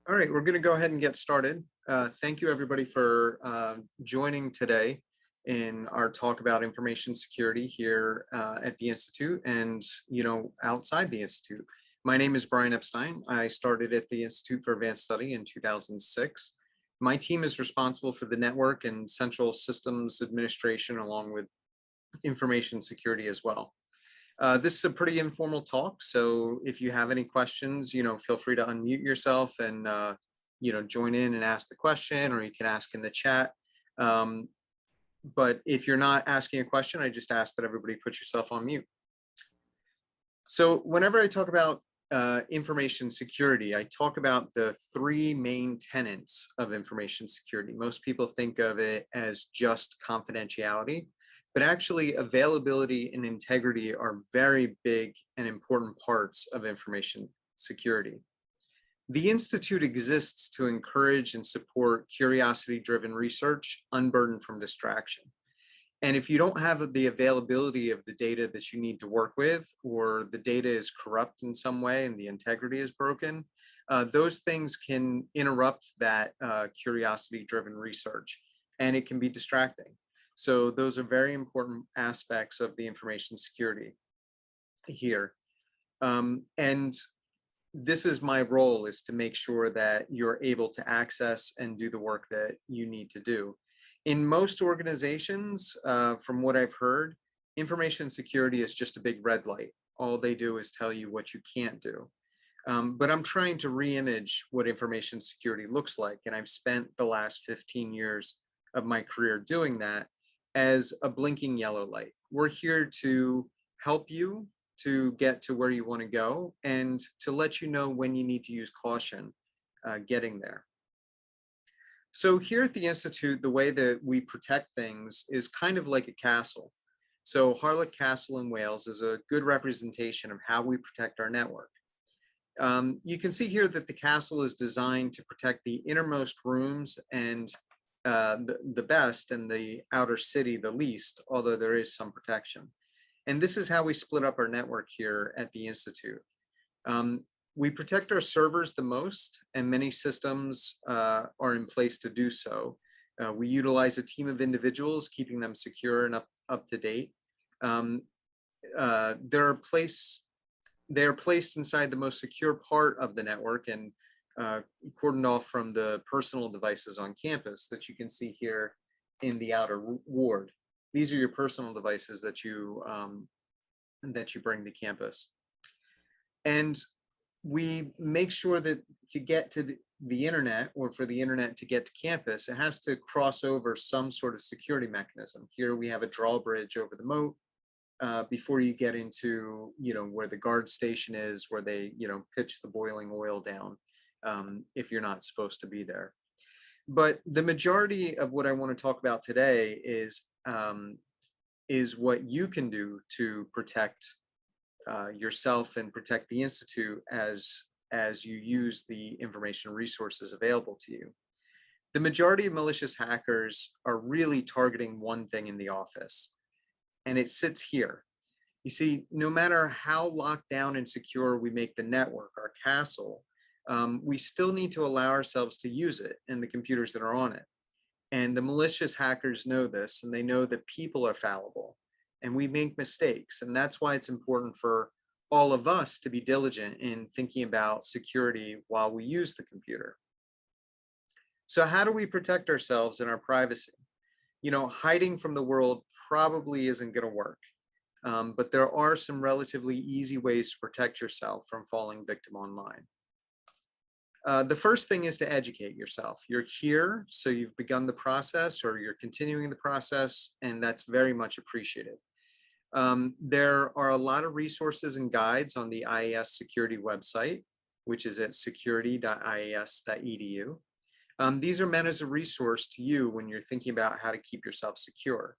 All right, we're going to go ahead and get started. Thank you, everybody, for joining today in our talk about information security here at the Institute and, outside the Institute. My name is Brian Epstein. I started at the Institute for Advanced Study in 2006. My team is responsible for the network and central systems administration, along with information security as well. This is a pretty informal talk, so if you have any questions, feel free to unmute yourself and, join in and ask the question, or you can ask in the chat. But if you're not asking a question, I just ask that everybody put yourself on mute. So whenever I talk about information security, I talk about the three main tenets of information security. Most people think of it as just confidentiality, but actually availability and integrity are very big and important parts of information security. The Institute exists to encourage and support curiosity-driven research, unburdened from distraction. And if you don't have the availability of the data that you need to work with, or the data is corrupt in some way and the integrity is broken, those things can interrupt that curiosity-driven research, and it can be distracting. So those are very important aspects of the information security here. And this is my role, is to make sure that you're able to access and do the work that you need to do. In most organizations, from what I've heard, information security is just a big red light. All they do is tell you what you can't do. But I'm trying to re-image what information security looks like. And I've spent the last 15 years of my career doing that as a blinking yellow light. We're here to help you to get to where you want to go and to let you know when you need to use caution getting there. So here at the Institute, the way that we protect things is kind of like a castle. So Harlech Castle in Wales is a good representation of how we protect our network. You can see here that the castle is designed to protect the innermost rooms and the best, and the outer city the least, although there is some protection. And this is how we split up our network here at the Institute. We protect our servers the most, and many systems are in place to do so. We utilize a team of individuals, keeping them secure and up to date. They are placed inside the most secure part of the network and cordoned off from the personal devices on campus that you can see here in the outer ward. These are your personal devices that you bring to campus. And we make sure that to get to the internet, or for the internet to get to campus, it has to cross over some sort of security mechanism. Here we have a drawbridge over the moat before you get into, where the guard station is, where they, pitch the boiling oil down if you're not supposed to be there. But the majority of what I want to talk about today is what you can do to protect yourself and protect the Institute as you use the information resources available to you. The majority of malicious hackers are really targeting one thing in the office, and it sits here. You see, no matter how locked down and secure we make the network, our castle, we still need to allow ourselves to use it and the computers that are on it. And the malicious hackers know this, and they know that people are fallible and we make mistakes. And that's why it's important for all of us to be diligent in thinking about security while we use the computer. So how do we protect ourselves and our privacy? Hiding from the world probably isn't going to work, but there are some relatively easy ways to protect yourself from falling victim online. The first thing is to educate yourself. You're here, so you've begun the process, or you're continuing the process, and that's very much appreciated. There are a lot of resources and guides on the IAS security website, which is at security.ias.edu. These are meant as a resource to you when you're thinking about how to keep yourself secure.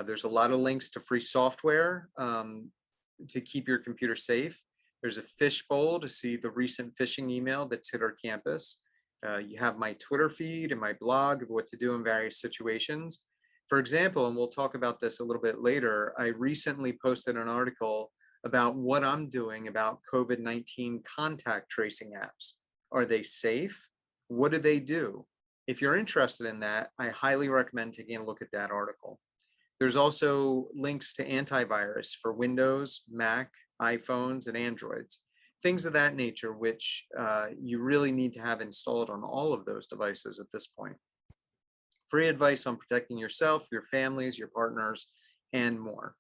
There's a lot of links to free software to keep your computer safe. There's a fishbowl to see the recent phishing email that's hit our campus. You have my Twitter feed and my blog of what to do in various situations. For example, and we'll talk about this a little bit later, I recently posted an article about what I'm doing about COVID-19 contact tracing apps. Are they safe? What do they do? If you're interested in that, I highly recommend taking a look at that article. There's also links to antivirus for Windows, Mac, iPhones, and Androids, things of that nature, which you really need to have installed on all of those devices at this point. Free advice on protecting yourself, your families, your partners, and more.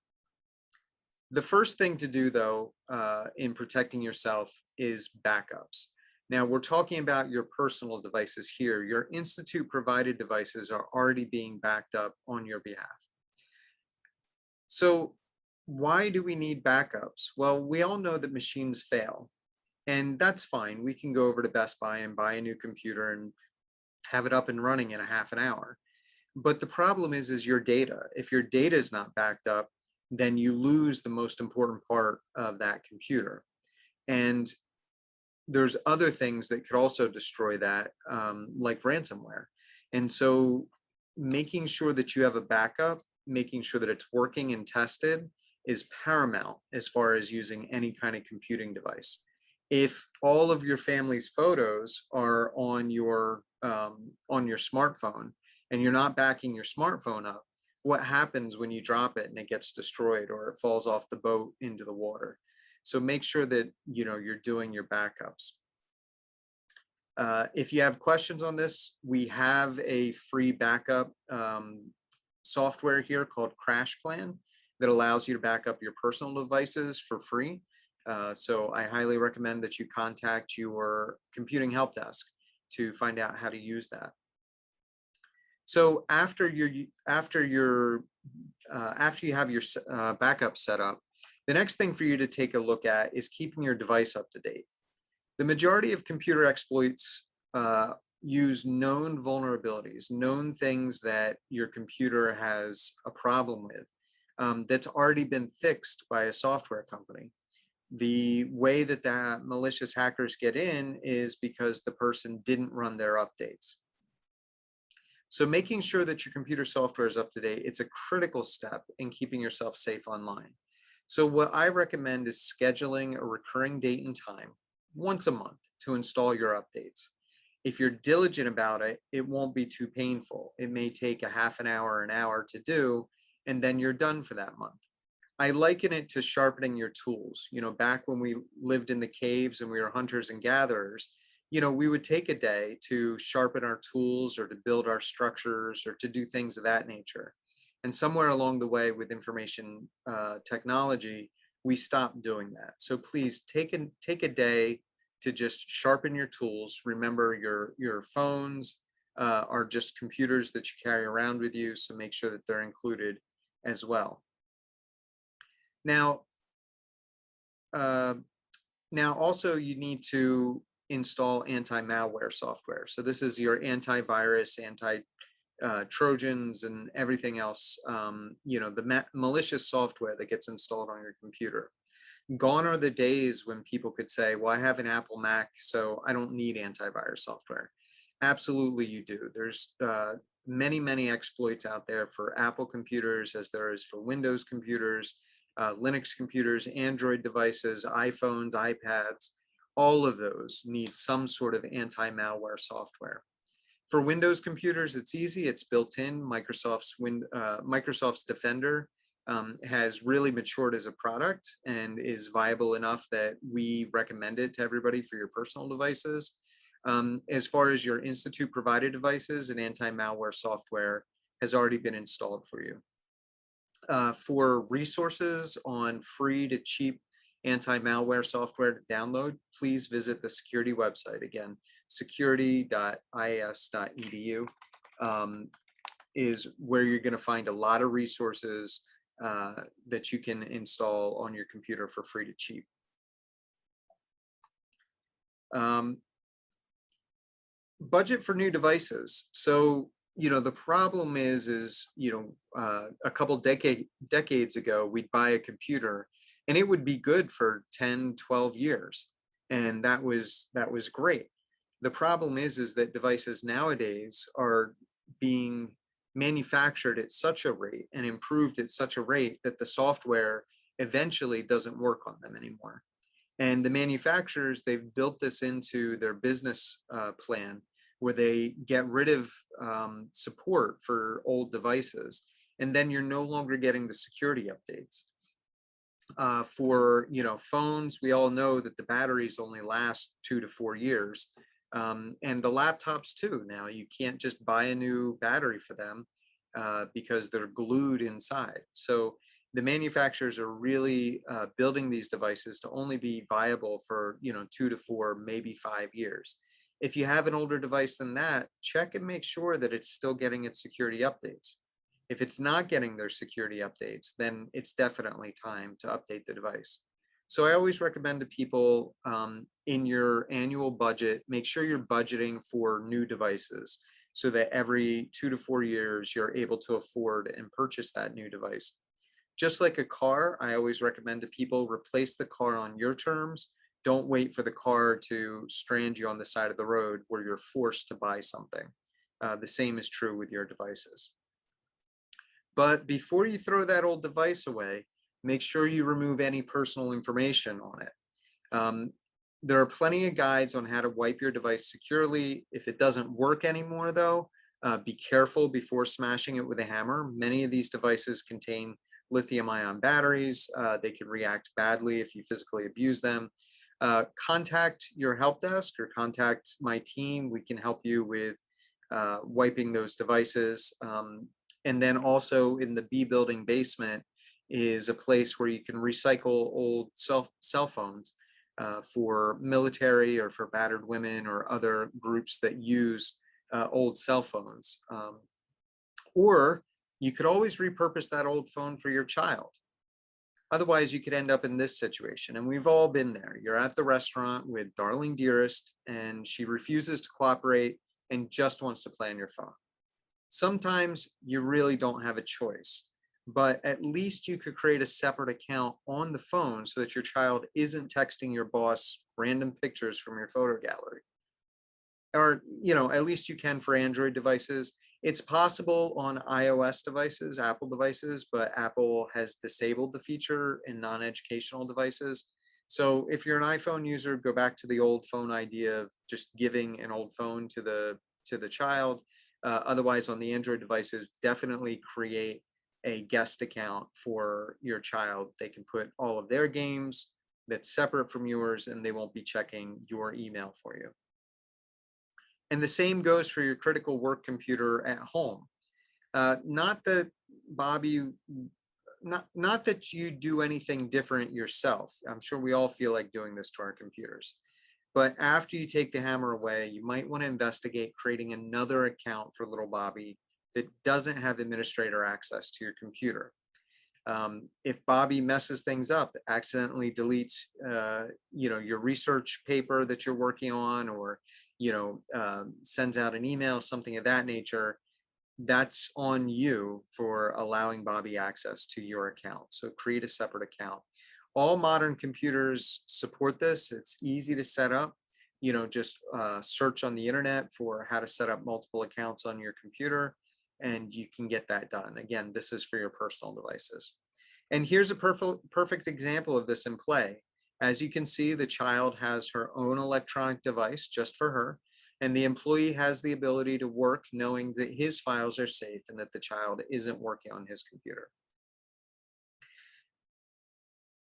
The first thing to do, though, in protecting yourself is backups. Now, we're talking about your personal devices here. Your institute provided devices are already being backed up on your behalf. So why do we need backups? Well, we all know that machines fail, and that's fine. We can go over to Best Buy and buy a new computer and have it up and running in a half an hour. But the problem is your data. If your data is not backed up, then you lose the most important part of that computer. And there's other things that could also destroy that, like ransomware. And so making sure that you have a backup, making sure that it's working and tested is paramount as far as using any kind of computing device. If all of your family's photos are on your smartphone and you're not backing your smartphone up, what happens when you drop it and it gets destroyed or it falls off the boat into the water? So make sure that you're doing your backups. If you have questions on this, we have a free backup software here called Crash Plan that allows you to back up your personal devices for free. So I highly recommend that you contact your computing help desk to find out how to use that. So after you have your backup set up, the next thing for you to take a look at is keeping your device up to date. The majority of computer exploits use known vulnerabilities, known things that your computer has a problem with, that's already been fixed by a software company. The way that malicious hackers get in is because the person didn't run their updates. So making sure that your computer software is up to date, it's a critical step in keeping yourself safe online. So what I recommend is scheduling a recurring date and time once a month to install your updates. If you're diligent about it, it won't be too painful. It may take a half an hour to do, and then you're done for that month. I liken it to sharpening your tools. Back when we lived in the caves and we were hunters and gatherers, we would take a day to sharpen our tools or to build our structures or to do things of that nature. And somewhere along the way with information technology, we stopped doing that. So please take a day to just sharpen your tools. Remember, your phones are just computers that you carry around with you, so make sure that they're included as well. Now also you need to install anti-malware software. So this is your antivirus, Trojans, and everything else, the malicious software that gets installed on your computer. Gone are the days when people could say, well, I have an Apple Mac, so I don't need antivirus software. Absolutely you do. There's many exploits out there for Apple computers as there is for Windows computers, Linux computers, Android devices, iPhones, iPads. All of those need some sort of anti-malware software. For Windows computers, it's easy. It's built in. Microsoft's Defender has really matured as a product and is viable enough that we recommend it to everybody for your personal devices. As far as your institute provided devices, an anti-malware software has already been installed for you. For resources on free to cheap anti-malware software to download, please visit the security website. Again, security.ias.edu is where you're going to find a lot of resources that you can install on your computer for free to cheap. Budget for new devices. So, the problem is a couple decades ago, we'd buy a computer and it would be good for 10, 12 years. And that was great. The problem is that devices nowadays are being manufactured at such a rate and improved at such a rate that the software eventually doesn't work on them anymore. And the manufacturers, they've built this into their business plan where they get rid of support for old devices, and then you're no longer getting the security updates. For phones, we all know that the batteries only last 2 to 4 years, and the laptops too. Now you can't just buy a new battery for them because they're glued inside. So the manufacturers are really building these devices to only be viable for 2 to 4, maybe 5 years. If you have an older device than that, check and make sure that it's still getting its security updates. If it's not getting their security updates, then it's definitely time to update the device. So I always recommend to people, in your annual budget, make sure you're budgeting for new devices so that every 2 to 4 years you're able to afford and purchase that new device. Just like a car, I always recommend to people, replace the car on your terms. Don't wait for the car to strand you on the side of the road where you're forced to buy something. The same is true with your devices. But before you throw that old device away, make sure you remove any personal information on it. There are plenty of guides on how to wipe your device securely. If it doesn't work anymore, though, be careful before smashing it with a hammer. Many of these devices contain lithium-ion batteries. They can react badly if you physically abuse them. Contact your help desk or contact my team. We can help you with wiping those devices. And then also in the B building basement is a place where you can recycle old cell phones for military or for battered women or other groups that use old cell phones. Or you could always repurpose that old phone for your child. Otherwise, you could end up in this situation. And we've all been there. You're at the restaurant with darling dearest, and she refuses to cooperate and just wants to play on your phone. Sometimes you really don't have a choice, but at least you could create a separate account on the phone so that your child isn't texting your boss random pictures from your photo gallery. Or, at least you can for Android devices. It's possible on iOS devices, Apple devices, but Apple has disabled the feature in non-educational devices. So if you're an iPhone user, go back to the old phone idea of just giving an old phone to the child. Otherwise, on the Android devices, definitely create a guest account for your child. They can put all of their games that's separate from yours, and they won't be checking your email for you. And the same goes for your critical work computer at home. Not that Bobby, not that you do anything different yourself. I'm sure we all feel like doing this to our computers. But after you take the hammer away, you might want to investigate creating another account for little Bobby that doesn't have administrator access to your computer. If Bobby messes things up, accidentally deletes, your research paper that you're working on, or sends out an email, something of that nature, that's on you for allowing Bobby access to your account. So create a separate account. All modern computers support this. It's easy to set up. Just search on the internet for how to set up multiple accounts on your computer, and you can get that done. Again, this is for your personal devices. And here's a perfect example of this in play. As you can see, the child has her own electronic device just for her, and the employee has the ability to work knowing that his files are safe and that the child isn't working on his computer.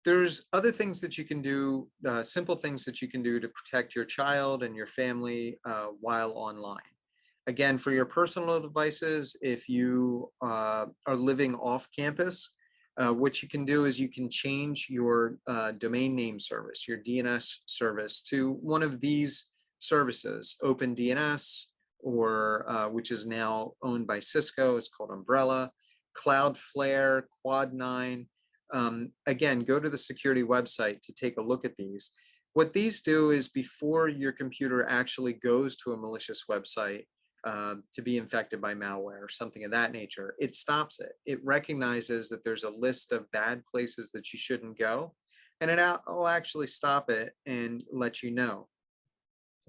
There's other things that you can do, simple things that you can do to protect your child and your family while online. Again, for your personal devices, if you are living off campus, what you can do is you can change your domain name service, your DNS service, to one of these services, OpenDNS, or which is now owned by Cisco. It's called Umbrella, Cloudflare, Quad9. Again, go to the security website to take a look at these. What these do is, before your computer actually goes to a malicious website to be infected by malware or something of that nature, it stops it. It recognizes that there's a list of bad places that you shouldn't go, and it will actually stop it and let you know.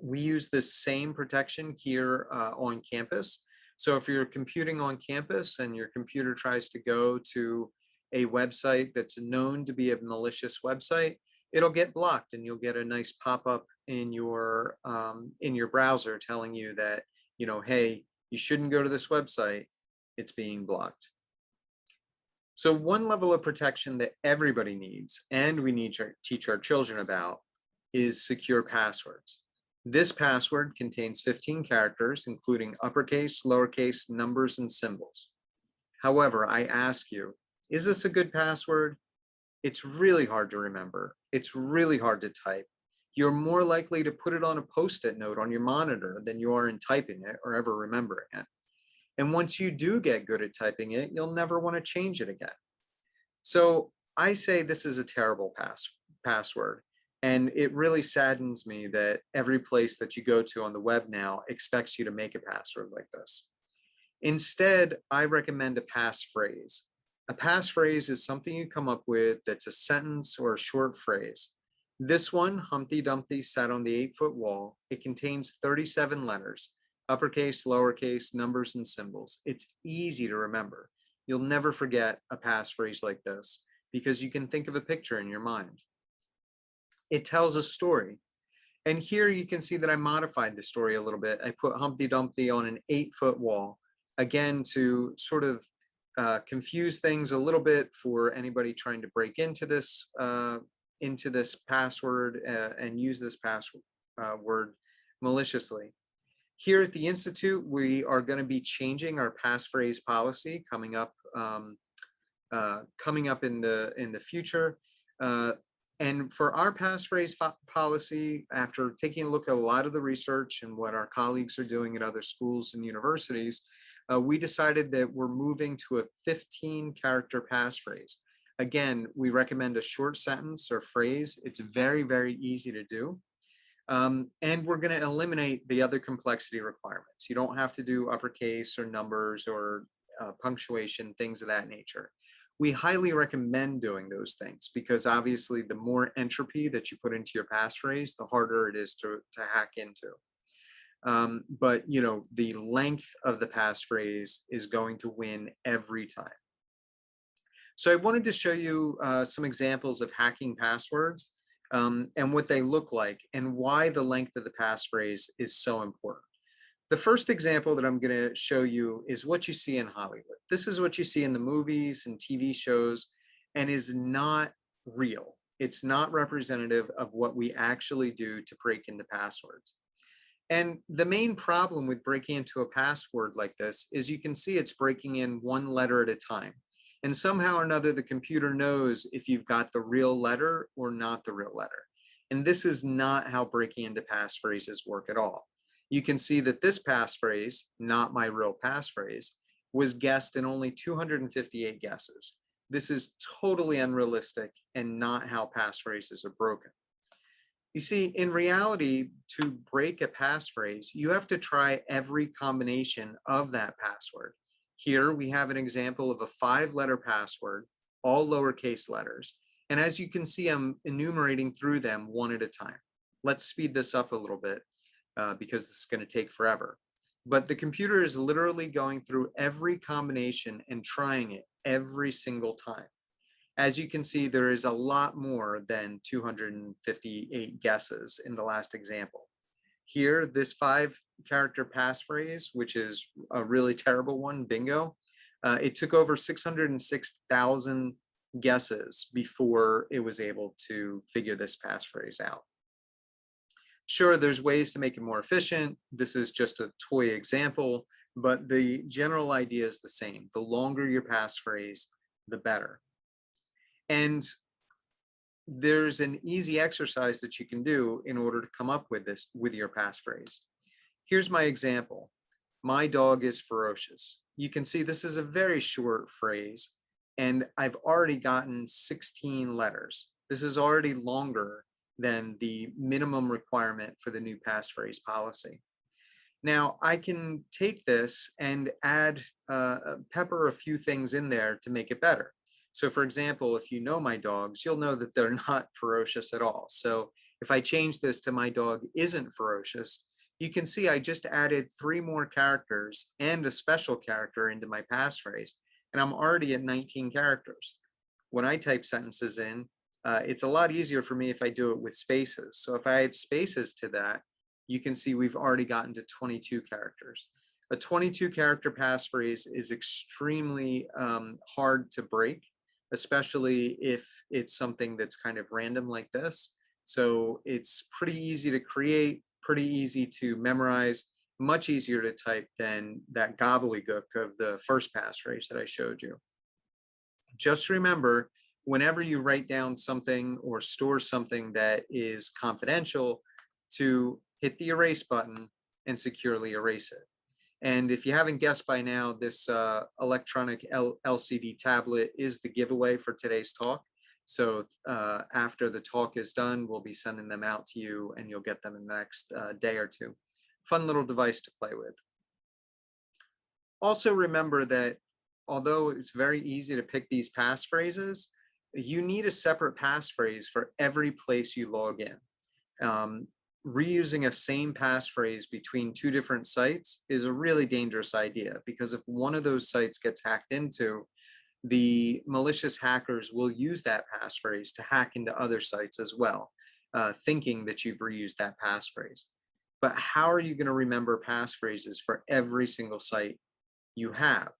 We use this same protection here on campus. So if you're computing on campus and your computer tries to go to a website that's known to be a malicious website, it'll get blocked, and you'll get a nice pop-up in your browser telling you that hey, you shouldn't go to this website, it's being blocked. So one level of protection that everybody needs, and we need to teach our children about, is secure passwords. This password contains 15 characters, including uppercase, lowercase, numbers, and symbols. However, I ask you, is this a good password? It's really hard to remember. It's really hard to type. You're more likely to put it on a Post-it note on your monitor than you are in typing it or ever remembering it. And once you do get good at typing it, you'll never want to change it again. So I say this is a terrible password. And it really saddens me that every place that you go to on the web now expects you to make a password like this. Instead, I recommend a passphrase. A passphrase is something you come up with that's a sentence or a short phrase. This one, Humpty Dumpty sat on the 8-foot wall. It contains 37 letters, uppercase, lowercase, numbers, and symbols. It's easy to remember. You'll never forget a passphrase like this because you can think of a picture in your mind. It tells a story. And here you can see that I modified the story a little bit. I put Humpty Dumpty on an 8-foot wall, again, to sort of confuse things a little bit for anybody trying to break into this password and use this password maliciously. Here at the Institute, we are going to be changing our passphrase policy coming up in the future. And for our passphrase policy, after taking a look at a lot of the research and what our colleagues are doing at other schools and universities, we decided that we're moving to a 15-character passphrase. Again, we recommend a short sentence or phrase. It's very, very easy to do. And we're going to eliminate the other complexity requirements. You don't have to do uppercase or numbers or punctuation, things of that nature. We highly recommend doing those things because obviously the more entropy that you put into your passphrase, the harder it is to hack into. But the length of the passphrase is going to win every time. So I wanted to show you some examples of hacking passwords and what they look like and why the length of the passphrase is so important. The first example that I'm going to show you is what you see in Hollywood. This is what you see in the movies and TV shows and is not real. It's not representative of what we actually do to break into passwords. And the main problem with breaking into a password like this is you can see it's breaking in one letter at a time. And somehow or another, the computer knows if you've got the real letter or not the real letter. And this is not how breaking into passphrases work at all. You can see that this passphrase, not my real passphrase, was guessed in only 258 guesses. This is totally unrealistic and not how passphrases are broken. You see, in reality, to break a passphrase, you have to try every combination of that password. Here we have an example of a 5-letter password, all lowercase letters. And as you can see, I'm enumerating through them one at a time. Let's speed this up a little bit because this is going to take forever. But the computer is literally going through every combination and trying it every single time. As you can see, there is a lot more than 258 guesses in the last example. Here, this 5-character passphrase, which is a really terrible one, bingo, it took over 606,000 guesses before it was able to figure this passphrase out. Sure, there's ways to make it more efficient. This is just a toy example, but the general idea is the same. The longer your passphrase, the better. And there's an easy exercise that you can do in order to come up with this with your passphrase. Here's my example. My dog is ferocious. You can see this is a very short phrase, and I've already gotten 16 letters. This is already longer than the minimum requirement for the new passphrase policy. Now, I can take this and add, pepper a few things in there to make it better. So for example, if you know my dogs, you'll know that they're not ferocious at all. So if I change this to my dog isn't ferocious, you can see I just added 3 more characters and a special character into my passphrase, and I'm already at 19 characters. When I type sentences in, it's a lot easier for me if I do it with spaces. So if I add spaces to that, you can see we've already gotten to 22 characters. A 22 character passphrase is extremely hard to break, especially if it's something that's kind of random like this. So it's pretty easy to create, pretty easy to memorize, much easier to type than that gobbledygook of the first passphrase that I showed you. Just remember, whenever you write down something or store something that is confidential, to hit the erase button and securely erase it. And if you haven't guessed by now, this electronic LCD tablet is the giveaway for today's talk. So after the talk is done, we'll be sending them out to you and you'll get them in the next day or two. Fun little device to play with. Also remember that although it's very easy to pick these passphrases, you need a separate passphrase for every place you log in. Reusing a same passphrase between two different sites is a really dangerous idea, because if one of those sites gets hacked into, the malicious hackers will use that passphrase to hack into other sites as well, thinking that you've reused that passphrase. But how are you going to remember passphrases for every single site you have?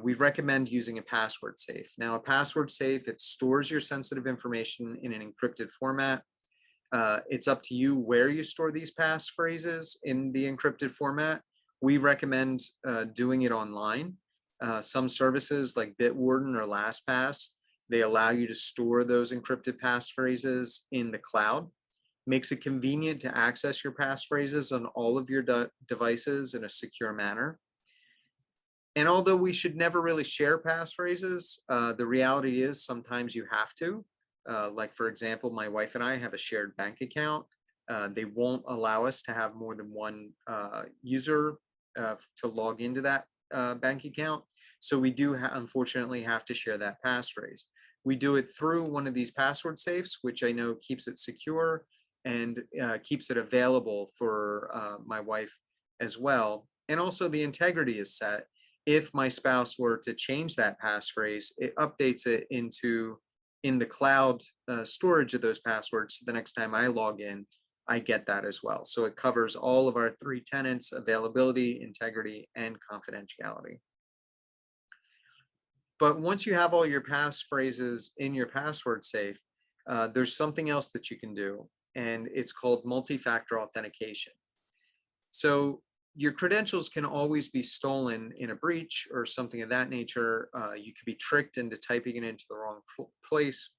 We recommend using a password safe. Now, a password safe, it stores your sensitive information in an encrypted format. It's up to you where you store these passphrases in the encrypted format. We recommend doing it online. Some services like Bitwarden or LastPass, they allow you to store those encrypted passphrases in the cloud. Makes it convenient to access your passphrases on all of your devices in a secure manner. And although we should never really share passphrases, the reality is sometimes you have to. Like, for example, my wife and I have a shared bank account. They won't allow us to have more than one user to log into that bank account. So we do unfortunately have to share that passphrase. We do it through one of these password safes, which I know keeps it secure and keeps it available for my wife as well. And also the integrity is set. If my spouse were to change that passphrase, it updates it in the cloud storage of those passwords. The next time I log in, I get that as well. So it covers all of our three tenets: availability, integrity, and confidentiality. But once you have all your passphrases in your password safe, there's something else that you can do, and it's called multi-factor authentication. So your credentials can always be stolen in a breach or something of that nature. You could be tricked into typing it into the wrong place.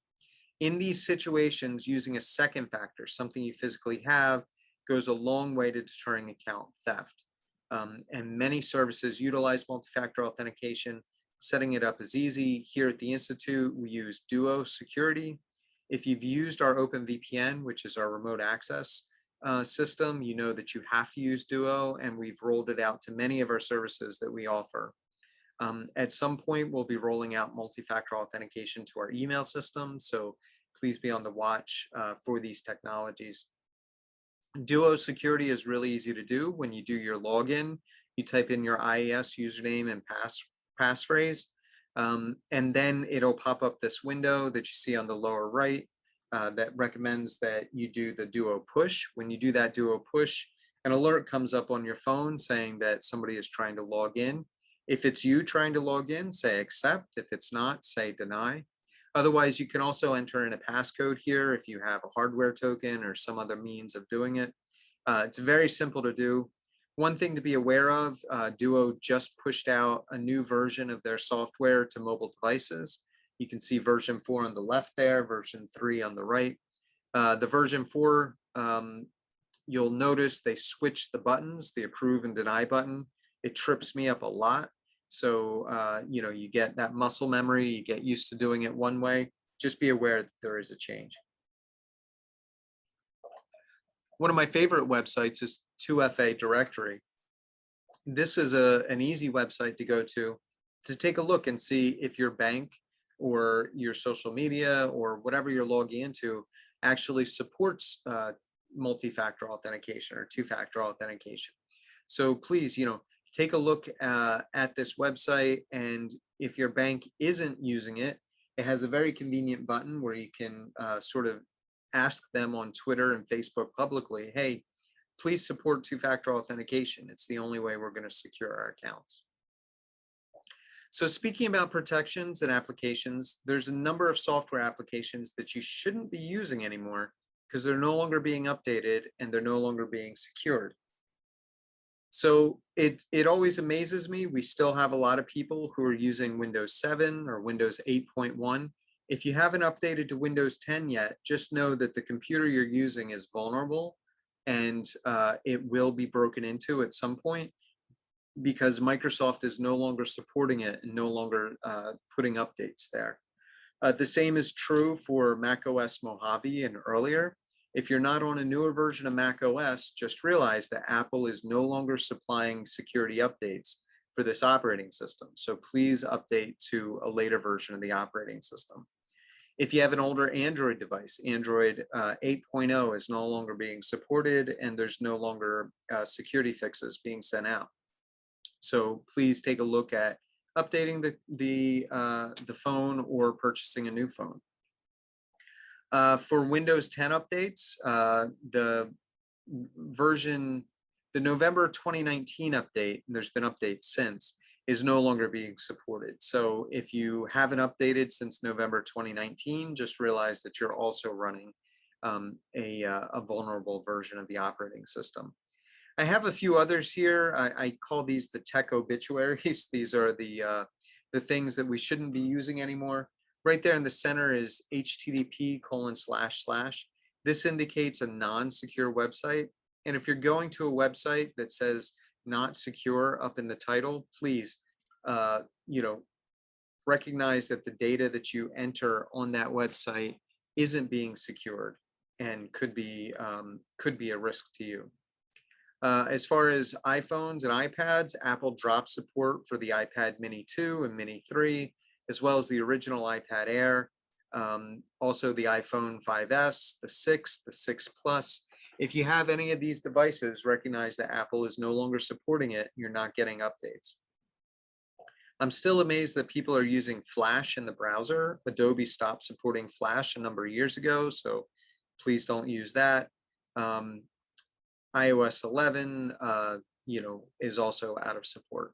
In these situations, using a second factor, something you physically have, goes a long way to deterring account theft. And many services utilize multi-factor authentication. Setting it up is easy. Here at the Institute, we use Duo Security. If you've used our OpenVPN, which is our remote access system, you know that you have to use Duo, and we've rolled it out to many of our services that we offer. At some point, we'll be rolling out multi-factor authentication to our email system, so please be on the watch for these technologies. Duo Security is really easy to do. When you do your login, you type in your IAS username and passphrase, and then it'll pop up this window that you see on the lower right that recommends that you do the Duo push. When you do that Duo push, an alert comes up on your phone saying that somebody is trying to log in. If it's you trying to log in, say accept. If it's not, say deny. Otherwise, you can also enter in a passcode here if you have a hardware token or some other means of doing it. It's very simple to do. One thing to be aware of, Duo just pushed out a new version of their software to mobile devices. You can see version 4 on the left there, version 3 on the right. The version 4, you'll notice they switched the buttons, the approve and deny button. It trips me up a lot. So, you get that muscle memory, you get used to doing it one way. Just be aware that there is a change. One of my favorite websites is 2FA Directory. This is an easy website to go to take a look and see if your bank or your social media or whatever you're logging into actually supports multi-factor authentication or two-factor authentication. So please, take a look at this website, and if your bank isn't using it, it has a very convenient button where you can sort of ask them on Twitter and Facebook publicly, hey, please support two-factor authentication. It's the only way we're going to secure our accounts. So speaking about protections and applications, there's a number of software applications that you shouldn't be using anymore because they're no longer being updated and they're no longer being secured. So it always amazes me. We still have a lot of people who are using Windows 7 or Windows 8.1. If you haven't updated to Windows 10 yet, just know that the computer you're using is vulnerable and it will be broken into at some point, because Microsoft is no longer supporting it and no longer putting updates there. The same is true for Mac OS Mojave and earlier. If you're not on a newer version of Mac OS, just realize that Apple is no longer supplying security updates for this operating system. So please update to a later version of the operating system. If you have an older Android device, Android 8.0 is no longer being supported and there's no longer security fixes being sent out. So please take a look at updating the phone or purchasing a new phone. For Windows 10 updates, the November 2019 update, and there's been updates since, is no longer being supported. So if you haven't updated since November 2019, just realize that you're also running a vulnerable version of the operating system. I have a few others here. I call these the tech obituaries. These are the things that we shouldn't be using anymore. Right there in the center is http://. This indicates a non-secure website. And if you're going to a website that says not secure up in the title, please, recognize that the data that you enter on that website isn't being secured and could be a risk to you. As far as iPhones and iPads, Apple dropped support for the iPad Mini 2 and Mini 3, as well as the original iPad Air, also the iPhone 5S, the 6, the 6 Plus. If you have any of these devices, recognize that Apple is no longer supporting it. You're not getting updates. I'm still amazed that people are using Flash in the browser. Adobe stopped supporting Flash a number of years ago, so please don't use that. iOS 11, is also out of support.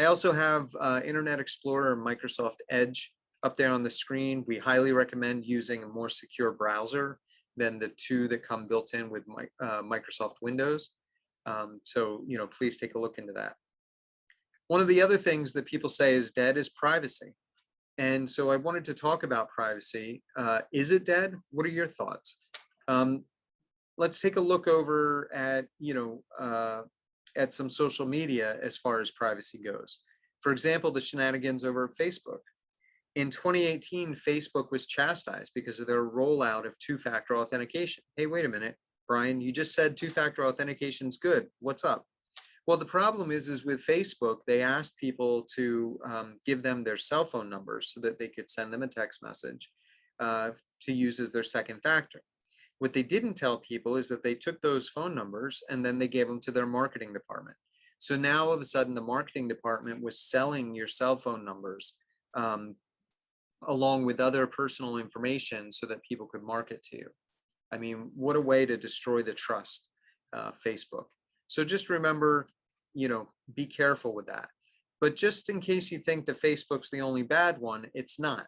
I also have Internet Explorer and Microsoft Edge up there on the screen. We highly recommend using a more secure browser than the two that come built in with Microsoft Windows. So, please take a look into that. One of the other things that people say is dead is privacy. And so I wanted to talk about privacy. Is it dead? What are your thoughts? Let's take a look over at, at some social media as far as privacy goes. For example, the shenanigans over at Facebook. In 2018, Facebook was chastised because of their rollout of two-factor authentication. Hey, wait a minute, Brian, you just said two-factor authentication is good. What's up? Well, the problem is with Facebook, they asked people to give them their cell phone numbers so that they could send them a text message to use as their second factor. What they didn't tell people is that they took those phone numbers and then they gave them to their marketing department. So now all of a sudden the marketing department was selling your cell phone numbers along with other personal information so that people could market to you. I mean, what a way to destroy the trust, Facebook. So just remember, be careful with that. But just in case you think that Facebook's the only bad one, it's not.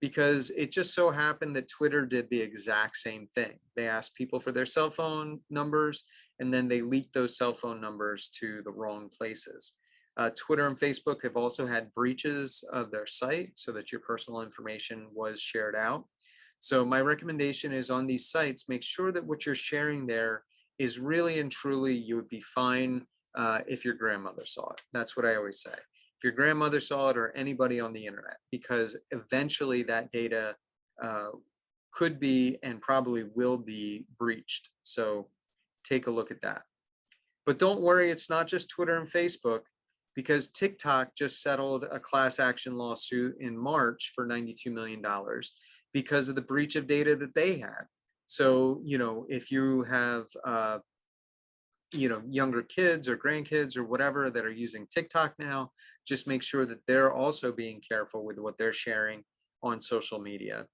Because it just so happened that Twitter did the exact same thing. They asked people for their cell phone numbers, and then they leaked those cell phone numbers to the wrong places. Twitter and Facebook have also had breaches of their site so that your personal information was shared out. So my recommendation is on these sites, make sure that what you're sharing there is really and truly, you would be fine if your grandmother saw it. That's what I always say. If your grandmother saw it or anybody on the internet, because eventually that data could be and probably will be breached. So take a look at that. But don't worry, it's not just Twitter and Facebook, because TikTok just settled a class action lawsuit in March for $92 million because of the breach of data that they had. So, if you have younger kids or grandkids or whatever that are using TikTok now, just make sure that they're also being careful with what they're sharing on social media.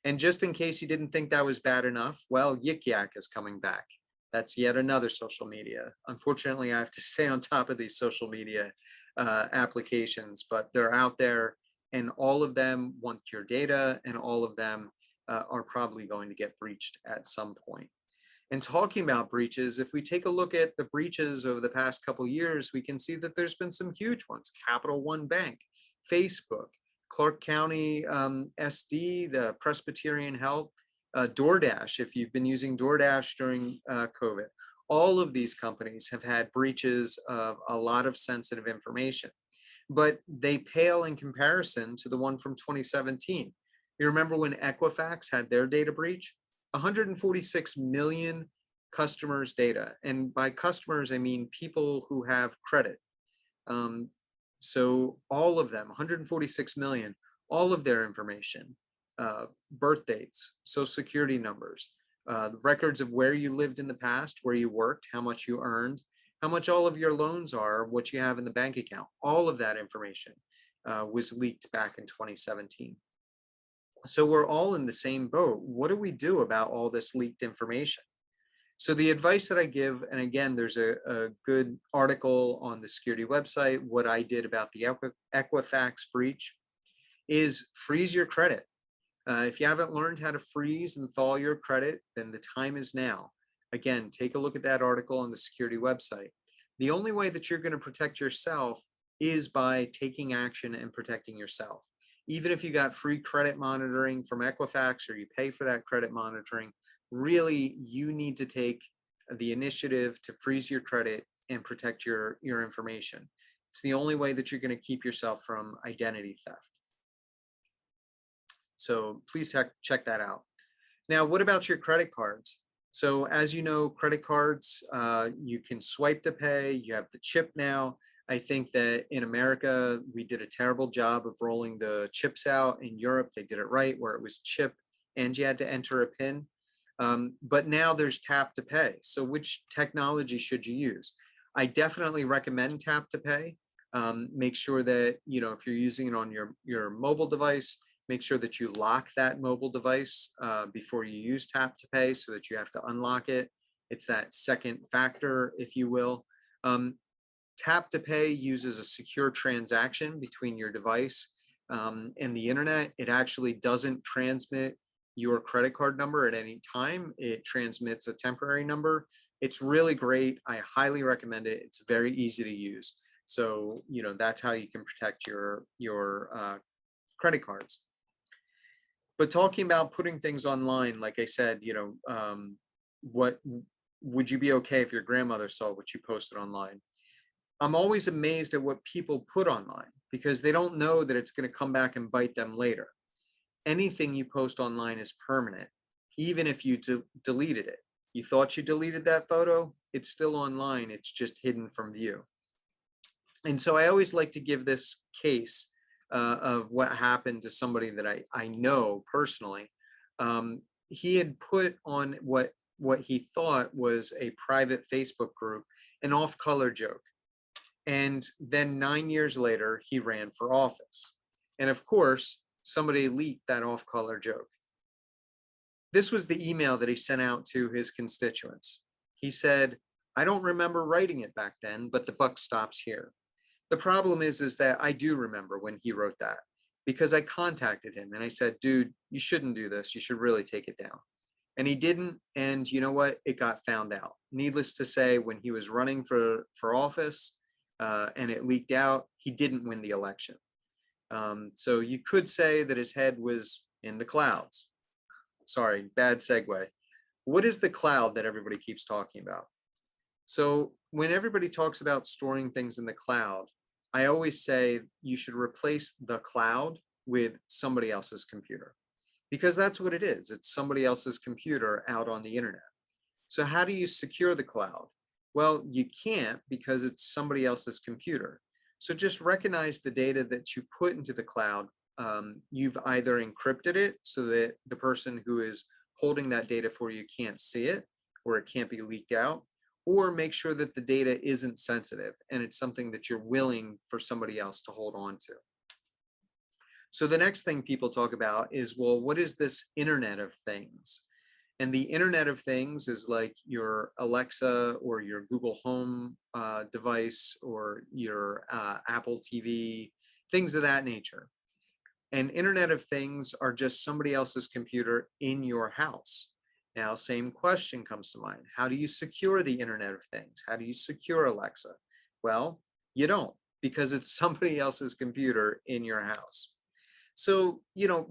And just in case you didn't think that was bad enough, well, Yik Yak is coming back. That's yet another social media. Unfortunately, I have to stay on top of these social media applications, but they're out there, and all of them want your data, and all of them are probably going to get breached at some point. And talking about breaches, if we take a look at the breaches over the past couple of years, we can see that there's been some huge ones. Capital One Bank, Facebook, Clark County SD, the Presbyterian Health, DoorDash, if you've been using DoorDash during COVID. All of these companies have had breaches of a lot of sensitive information, but they pale in comparison to the one from 2017. You remember when Equifax had their data breach? 146 million customers' data. And by customers, I mean people who have credit. So all of them, 146 million, all of their information, birth dates, social security numbers, records of where you lived in the past, where you worked, how much you earned, how much all of your loans are, what you have in the bank account. All of that information was leaked back in 2017. So we're all in the same boat. What do we do about all this leaked information? So the advice that I give, and again, there's a good article on the security website, what I did about the Equifax breach, is freeze your credit. If you haven't learned how to freeze and thaw your credit, then the time is now. Again, take a look at that article on the security website. The only way that you're going to protect yourself is by taking action and protecting yourself. Even if you got free credit monitoring from Equifax or you pay for that credit monitoring, really you need to take the initiative to freeze your credit and protect your information. It's the only way that you're going to keep yourself from identity theft. So please check that out. Now, what about your credit cards? So as you know, credit cards, you can swipe to pay. You have the chip now. I think that in America, we did a terrible job of rolling the chips out. In Europe, they did it right, where it was chip and you had to enter a PIN. But now there's tap to pay. So which technology should you use? I definitely recommend tap to pay. Make sure that, if you're using it on your mobile device, make sure that you lock that mobile device before you use tap to pay, so that you have to unlock it. It's that second factor, if you will. Tap to pay uses a secure transaction between your device and the internet. It actually doesn't transmit your credit card number at any time. It transmits a temporary number. It's really great. I highly recommend it. It's very easy to use. So, that's how you can protect your credit cards. But talking about putting things online, like I said, what would you be okay if your grandmother saw what you posted online? I'm always amazed at what people put online, because they don't know that it's going to come back and bite them later. Anything you post online is permanent, even if you deleted it. You thought you deleted that photo, it's still online, it's just hidden from view. And so I always like to give this case of what happened to somebody that I know personally. He had put on what he thought was a private Facebook group an off-color joke. And then 9 years later, he ran for office. And of course, somebody leaked that off-color joke. This was the email that he sent out to his constituents. He said, "I don't remember writing it back then, but the buck stops here." The problem is that I do remember when he wrote that, because I contacted him and I said, "Dude, you shouldn't do this. You should really take it down." And he didn't. And you know what? It got found out. Needless to say, when he was running for office and it leaked out, he didn't win the election. So you could say that his head was in the clouds. Sorry, bad segue. What is the cloud that everybody keeps talking about? So when everybody talks about storing things in the cloud, I always say you should replace the cloud with somebody else's computer, because that's what it is. It's somebody else's computer out on the internet. So how do you secure the cloud? Well, you can't, because it's somebody else's computer. So just recognize the data that you put into the cloud. You've either encrypted it so that the person who is holding that data for you can't see it, or it can't be leaked out, or make sure that the data isn't sensitive and it's something that you're willing for somebody else to hold on to. So the next thing people talk about is, well, what is this Internet of Things? And the Internet of Things is like your Alexa or your Google Home device or your Apple TV, things of that nature. And Internet of Things are just somebody else's computer in your house. Now, same question comes to mind. How do you secure the Internet of Things? How do you secure Alexa? Well, you don't, because it's somebody else's computer in your house. So,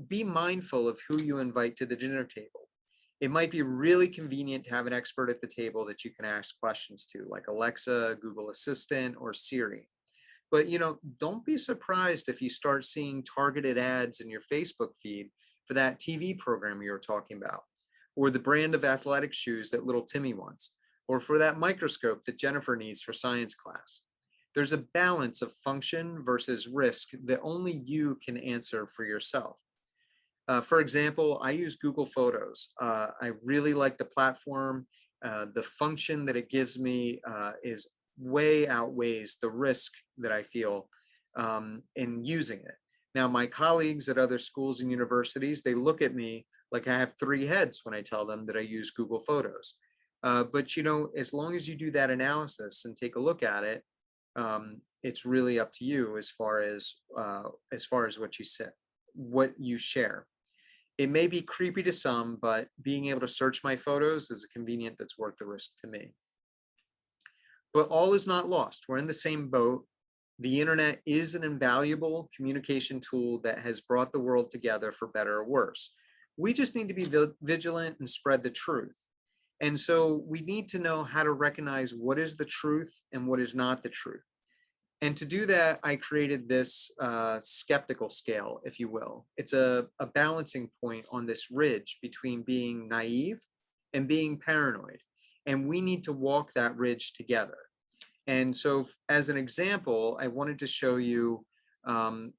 be mindful of who you invite to the dinner table. It might be really convenient to have an expert at the table that you can ask questions to, like Alexa, Google Assistant, or Siri. But don't be surprised if you start seeing targeted ads in your Facebook feed for that TV program you were talking about, or the brand of athletic shoes that little Timmy wants, or for that microscope that Jennifer needs for science class. There's a balance of function versus risk that only you can answer for yourself. For example, I use Google Photos. I really like the platform. The function that it gives me is way outweighs the risk that I feel in using it. Now, my colleagues at other schools and universities, they look at me like I have three heads when I tell them that I use Google Photos. But as long as you do that analysis and take a look at it, it's really up to you as far as what you say, what you share. It may be creepy to some, but being able to search my photos is a convenience that's worth the risk to me. But all is not lost. We're in the same boat. The internet is an invaluable communication tool that has brought the world together for better or worse. We just need to be vigilant and spread the truth. And so we need to know how to recognize what is the truth and what is not the truth. And to do that, I created this skeptical scale, if you will. It's a balancing point on this ridge between being naive and being paranoid. And we need to walk that ridge together. And so as an example, I wanted to show you an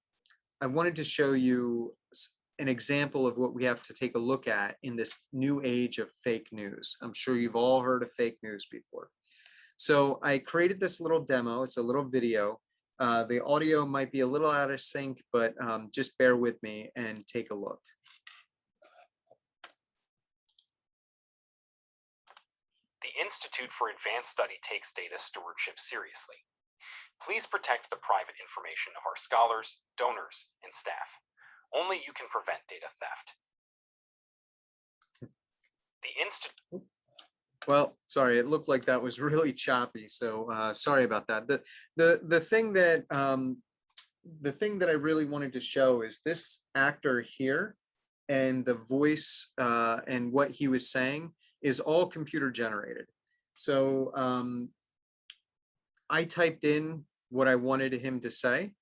example of what we have to take a look at in this new age of fake news. I'm sure you've all heard of fake news before. So I created this little demo. It's a little video. The audio might be a little out of sync, but just bear with me and take a look. The Institute for Advanced Study takes data stewardship seriously. Please protect the private information of our scholars, donors, and staff. Only you can prevent data theft. The Institute... Well, sorry, it looked like that was really choppy, so sorry about that. The thing that I really wanted to show is this actor here, and the voice and what he was saying is all computer generated. So I typed in what I wanted him to say,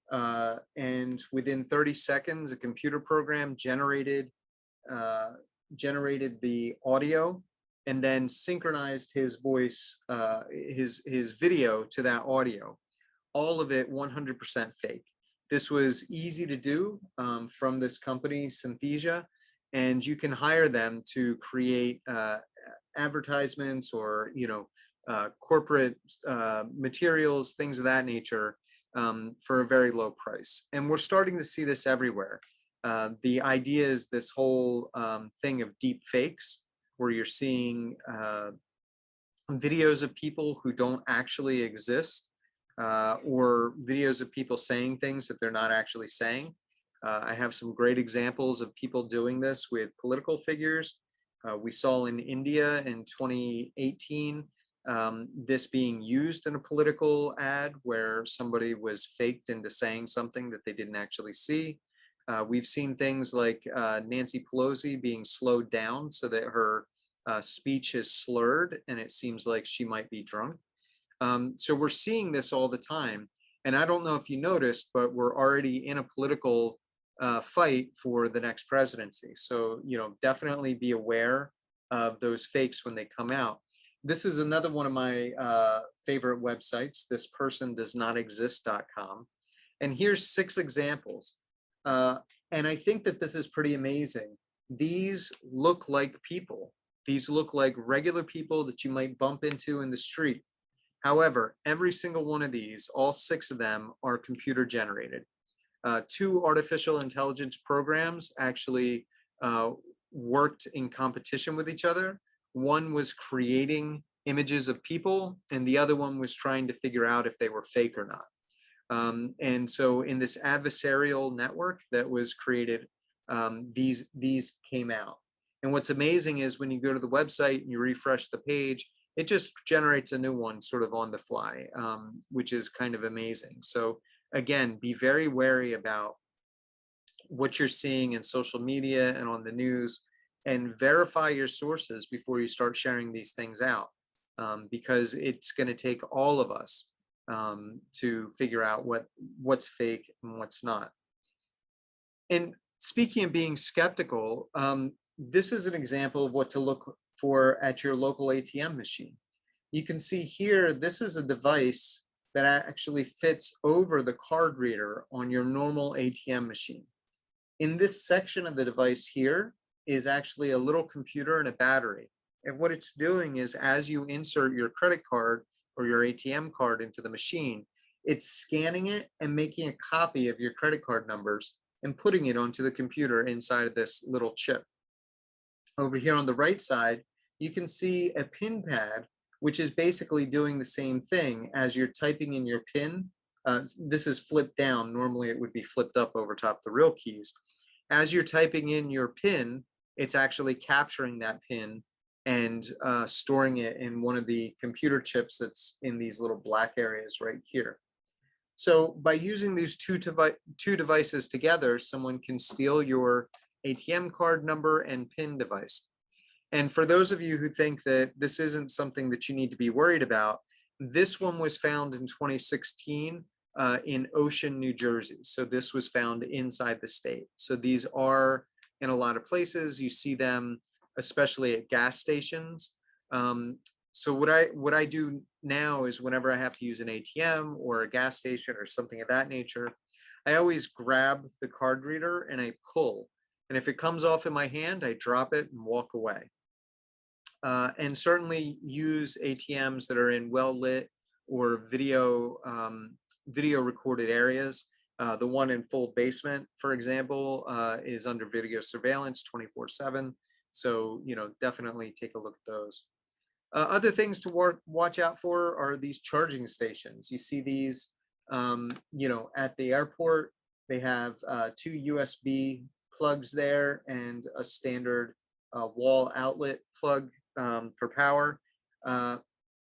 and within 30 seconds, a computer program generated the audio and then synchronized his voice, his video to that audio. All of it 100% fake. This was easy to do from this company, Synthesia, and you can hire them to create advertisements or corporate materials, things of that nature, for a very low price. And we're starting to see this everywhere. The idea is this whole thing of deep fakes, where you're seeing videos of people who don't actually exist, or videos of people saying things that they're not actually saying. I have some great examples of people doing this with political figures. We saw in India in 2018, this being used in a political ad where somebody was faked into saying something that they didn't actually see. We've seen things like Nancy Pelosi being slowed down so that her speech is slurred and it seems like she might be drunk. So we're seeing this all the time. And I don't know if you noticed, but we're already in a political fight for the next presidency. So, definitely be aware of those fakes when they come out. This is another one of my favorite websites, thispersondoesnotexist.com. And here's 6 examples. And I think that this is pretty amazing. These look like people. These look like regular people that you might bump into in the street. However, every single one of these, all 6 of them, are computer generated. 2 artificial intelligence programs actually worked in competition with each other. One was creating images of people, and the other one was trying to figure out if they were fake or not. And so in this adversarial network that was created, these came out. And what's amazing is when you go to the website and you refresh the page, it just generates a new one sort of on the fly, which is kind of amazing. So again, be very wary about what you're seeing in social media and on the news, and verify your sources before you start sharing these things out, because it's going to take all of us to figure out what's fake and what's not. And speaking of being skeptical, this is an example of what to look for at your local ATM machine. You can see here, this is a device that actually fits over the card reader on your normal ATM machine. In this section of the device here is actually a little computer and a battery. And what it's doing is, as you insert your credit card or your ATM card into the machine, it's scanning it and making a copy of your credit card numbers and putting it onto the computer inside of this little chip. Over here on the right side, you can see a PIN pad, which is basically doing the same thing as you're typing in your PIN. This is flipped down. Normally it would be flipped up over top the real keys. As you're typing in your PIN, it's actually capturing that PIN and storing it in one of the computer chips that's in these little black areas right here. So by using these two devices together, someone can steal your ATM card number and PIN device. And for those of you who think that this isn't something that you need to be worried about, this one was found in 2016 in Ocean, New Jersey. So this was found inside the state. So these are in a lot of places. You see them, especially at gas stations. So what I do now is whenever I have to use an ATM or a gas station or something of that nature, I always grab the card reader and I pull. And if it comes off in my hand, I drop it and walk away. And certainly use ATMs that are in well-lit or video recorded areas. The one in Fold Basement, for example, is under video surveillance 24/7. So, definitely take a look at those. Other things to watch out for are these charging stations. You see these, at the airport. They have 2 USB plugs there and a standard wall outlet plug for power.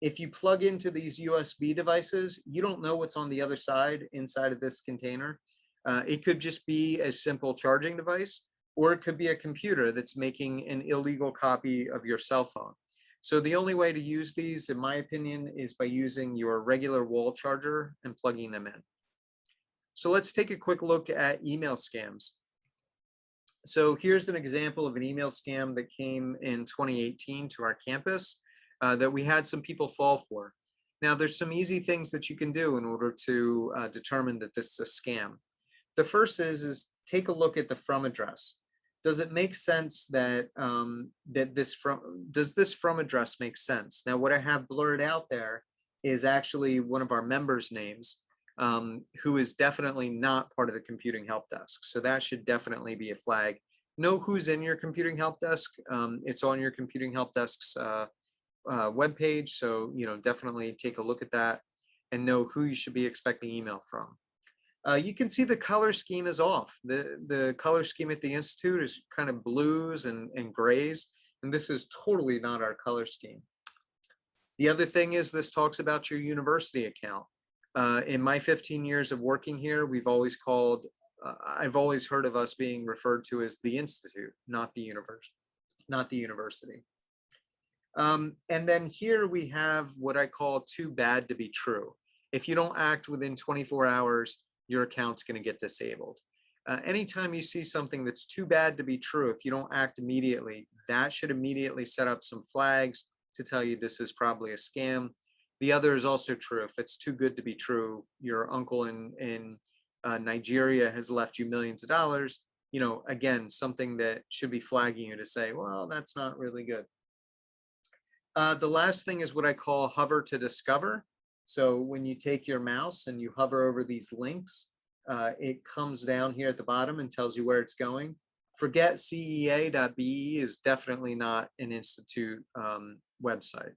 If you plug into these USB devices, you don't know what's on the other side inside of this container. It could just be a simple charging device, or it could be a computer that's making an illegal copy of your cell phone. So the only way to use these, in my opinion, is by using your regular wall charger and plugging them in. So let's take a quick look at email scams. So here's an example of an email scam that came in 2018 to our campus that we had some people fall for. Now, there's some easy things that you can do in order to determine that this is a scam. The first is take a look at the from address. Does it make sense that does this from address make sense? Now, what I have blurred out there is actually one of our members' names, who is definitely not part of the computing help desk. So that should definitely be a flag. Know who's in your computing help desk. It's on your computing help desk's webpage. So, definitely take a look at that and know who you should be expecting email from. You can see the color scheme is off. The color scheme at the Institute is kind of blues and grays, and this is totally not our color scheme. The other thing is this talks about your university account. In my 15 years of working here, we've always called, I've always heard of us being referred to as the Institute, not the university. And then here we have what I call too bad to be true. If you don't act within 24 hours, your account's going to get disabled. Anytime you see something that's too bad to be true, if you don't act immediately, that should immediately set up some flags to tell you this is probably a scam. The other is also true. If it's too good to be true, your uncle in Nigeria has left you millions of dollars, again, something that should be flagging you to say, well, that's not really good. The last thing is what I call hover to discover. So when you take your mouse and you hover over these links, it comes down here at the bottom and tells you where it's going. forgetcea.be is definitely not an institute website.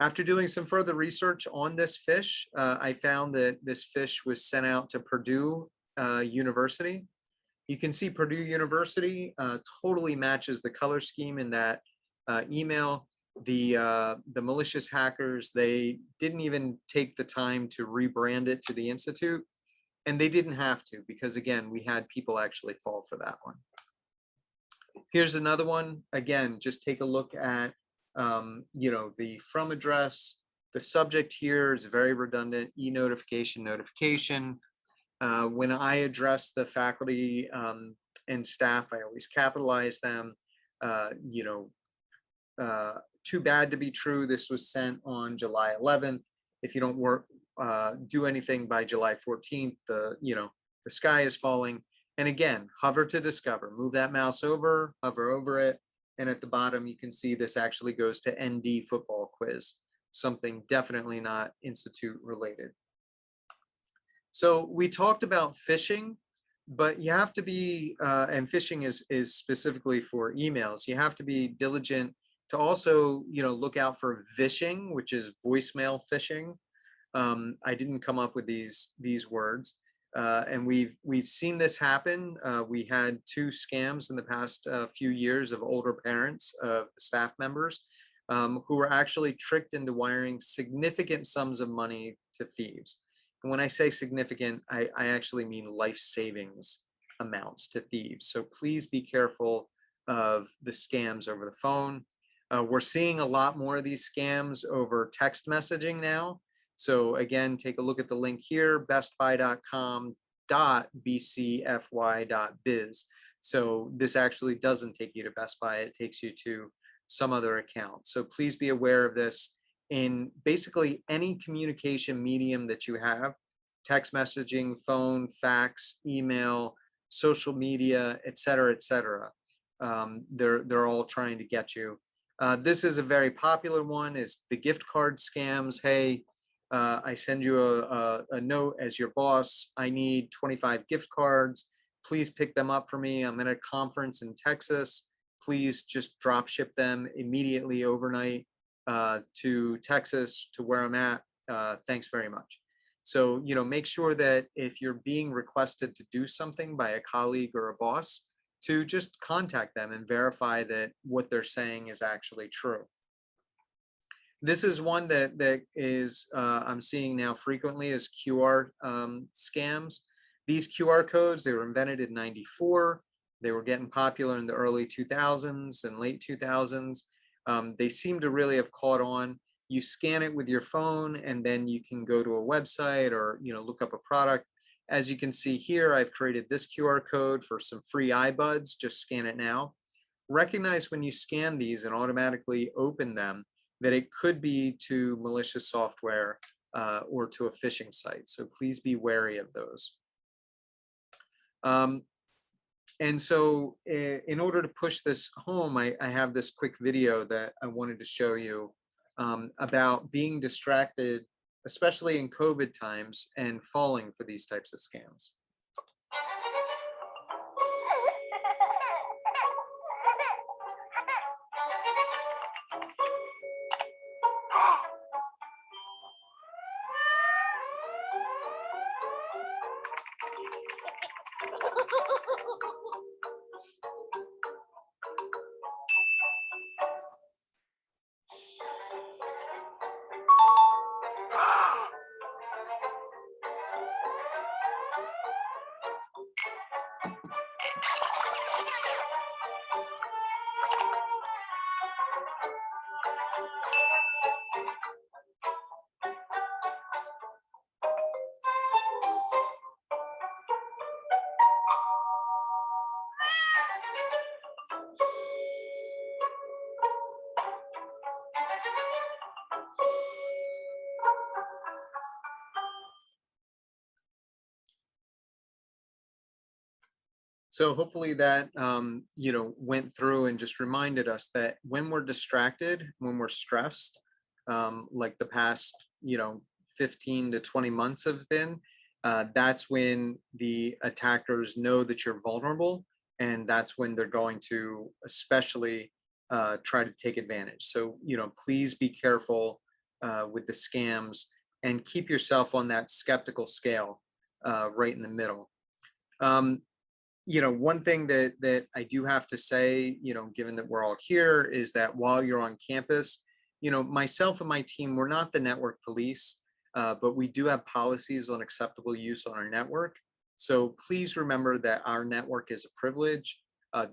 After doing some further research on this fish, I found that this fish was sent out to Purdue University. You can see Purdue University totally matches the color scheme in that email. The malicious hackers, they didn't even take the time to rebrand it to the Institute, and they didn't have to, because again, we had people actually fall for that one. Here's another one. Again, just take a look at the from address. The subject here is very redundant, e-notification, notification. When I address the faculty and staff, I always capitalize them. Too bad to be true. This was sent on July 11th. If you don't do anything by July 14th, the sky is falling. And again, hover to discover. Move that mouse over, hover over it, and at the bottom you can see this actually goes to ND football quiz. Something definitely not institute related. So we talked about phishing, but you have to be, and phishing is specifically for emails. You have to be diligent to also, look out for vishing, which is voicemail phishing. I didn't come up with these words, and we've seen this happen. We had 2 scams in the past few years of older parents of staff members who were actually tricked into wiring significant sums of money to thieves. And when I say significant, I actually mean life savings amounts to thieves. So please be careful of the scams over the phone. We're seeing a lot more of these scams over text messaging now. So again, take a look at the link here, bestbuy.com.bcfy.biz. So this actually doesn't take you to Best Buy, it takes you to some other account. So please be aware of this in basically any communication medium that you have: text messaging, phone, fax, email, social media, et cetera, et cetera. They're all trying to get you. This is a very popular one, is the gift card scams. Hey, I send you a note as your boss. I need 25 gift cards. Please pick them up for me. I'm in a conference in Texas. Please just drop ship them immediately overnight to Texas, to where I'm at. Thanks very much. So, make sure that if you're being requested to do something by a colleague or a boss, to just contact them and verify that what they're saying is actually true. This is one that is I'm seeing now frequently, is QR scams. These QR codes, they were invented in '94. They were getting popular in the early 2000s and late 2000s. They seem to really have caught on. You scan it with your phone, and then you can go to a website or look up a product. As you can see here, I've created this QR code for some free iBuds. Just scan it now. Recognize when you scan these and automatically open them that it could be to malicious software or to a phishing site. So please be wary of those. And so in order to push this home, I have this quick video that I wanted to show you about being distracted, especially in COVID times, and falling for these types of scams. So hopefully that went through and just reminded us that when we're distracted, when we're stressed, like the past 15 to 20 months have been, that's when the attackers know that you're vulnerable and that's when they're going to especially try to take advantage. So, please be careful with the scams and keep yourself on that skeptical scale right in the middle. Um, one thing that I do have to say, given that we're all here, is that while you're on campus, myself and my team, we're not the network police, but we do have policies on acceptable use on our network. So please remember that our network is a privilege.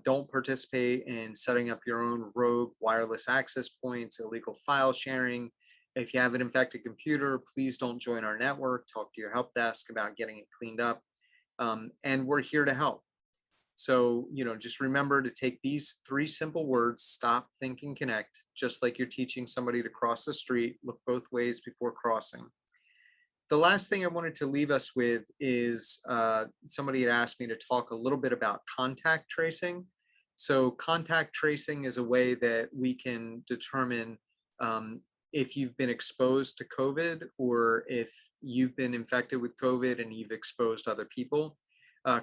Don't participate in setting up your own rogue wireless access points, illegal file sharing. If you have an infected computer, please don't join our network. Talk to your help desk about getting it cleaned up. And we're here to help. So, just remember to take these 3 simple words: stop, think, and connect, just like you're teaching somebody to cross the street. Look both ways before crossing. The last thing I wanted to leave us with is somebody had asked me to talk a little bit about contact tracing. So contact tracing is a way that we can determine if you've been exposed to COVID, or if you've been infected with COVID and you've exposed other people.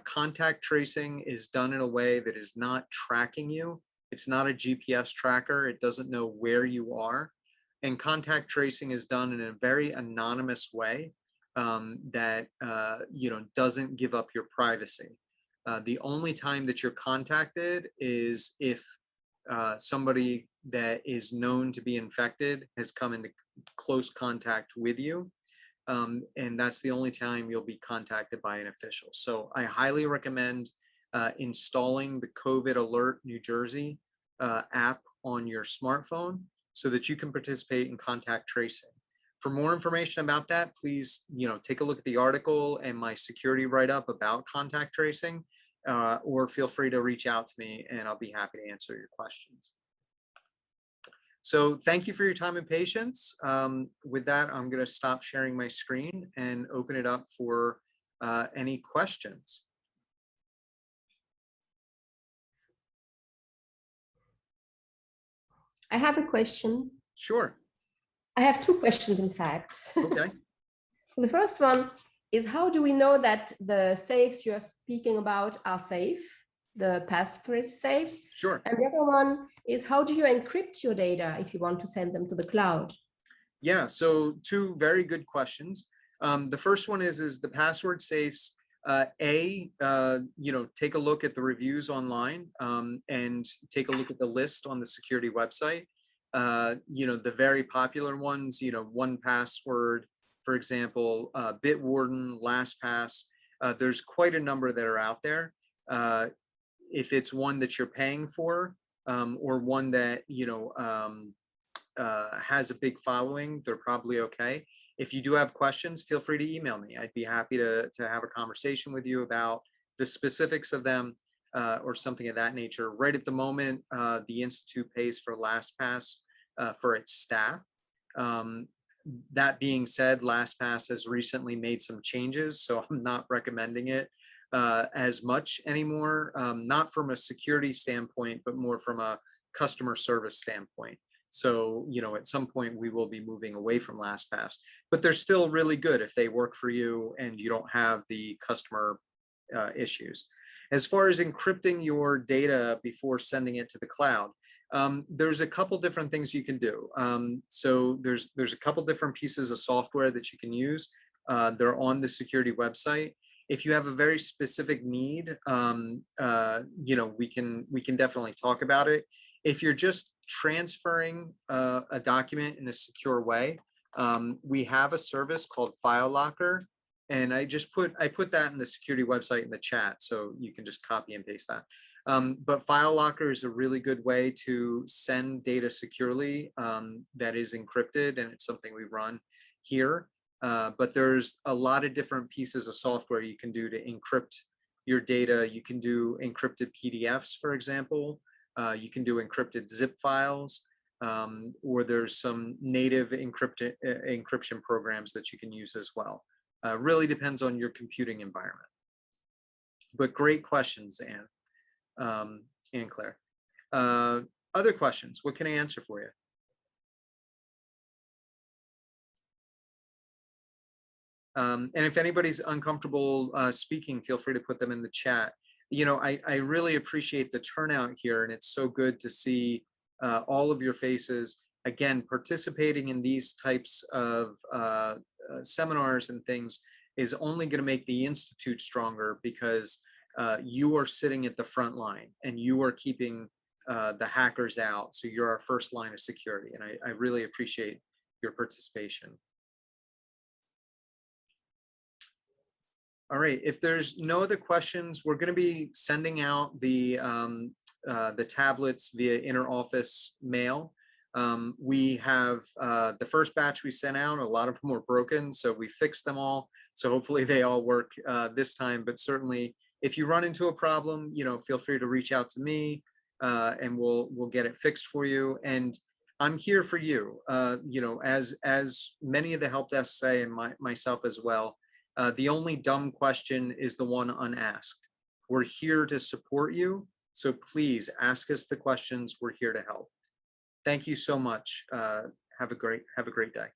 Contact tracing is done in a way that is not tracking you. It's not a GPS tracker. It doesn't know where you are. And contact tracing is done in a very anonymous way that doesn't give up your privacy. The only time that you're contacted is if somebody that is known to be infected has come into close contact with you. And that's the only time you'll be contacted by an official. So I highly recommend installing the COVID Alert New Jersey app on your smartphone so that you can participate in contact tracing. For more information about that, please, take a look at the article and my security write-up about contact tracing, or feel free to reach out to me and I'll be happy to answer your questions. So thank you for your time and patience. With that, I'm going to stop sharing my screen and open it up for any questions. I have a question. Sure. I have 2 questions, in fact. Okay. The first one is, how do we know that the safes you're speaking about are safe, the passphrase safes? Sure. And the other one is, how do you encrypt your data if you want to send them to the cloud? Yeah, so 2 very good questions. The first one is the password safes. Take a look at the reviews online and take a look at the list on the security website. The very popular ones, 1Password, for example, Bitwarden, LastPass. There's quite a number that are out there. If it's one that you're paying for, or one that, has a big following, they're probably okay. If you do have questions, feel free to email me. I'd be happy to have a conversation with you about the specifics of them or something of that nature. Right at the moment, the Institute pays for LastPass for its staff. That being said, LastPass has recently made some changes, so I'm not recommending it as much anymore, not from a security standpoint, but more from a customer service standpoint. So, at some point we will be moving away from LastPass, but they're still really good if they work for you and you don't have the customer issues. As far as encrypting your data before sending it to the cloud, there's a couple different things you can do. So there's a couple different pieces of software that you can use. They're on the security website. If you have a very specific need, we can definitely talk about it. If you're just transferring a document in a secure way, we have a service called File Locker, and I put that in the security website in the chat, so you can just copy and paste that. But File Locker is a really good way to send data securely that is encrypted, and it's something we run here. But there's a lot of different pieces of software you can do to encrypt your data. You can do encrypted PDFs, for example. You can do encrypted zip files, or there's some native encryption programs that you can use as well. Really depends on your computing environment. But great questions, Anne Claire. Other questions? What can I answer for you? And if anybody's uncomfortable speaking, feel free to put them in the chat. I really appreciate the turnout here, and it's so good to see all of your faces. Again, participating in these types of seminars and things is only going to make the Institute stronger, because you are sitting at the front line and you are keeping the hackers out. So you're our first line of security. And I really appreciate your participation. All right, if there's no other questions, we're going to be sending out the tablets via inter-office mail. We have the first batch we sent out, a lot of them were broken, so we fixed them all. So hopefully they all work this time, but certainly if you run into a problem, feel free to reach out to me and we'll get it fixed for you. And I'm here for you, as many of the help desks say, and myself as well. The only dumb question is the one unasked. We're here to support you, so please ask us the questions. We're here to help. Thank you so much. Have a great day.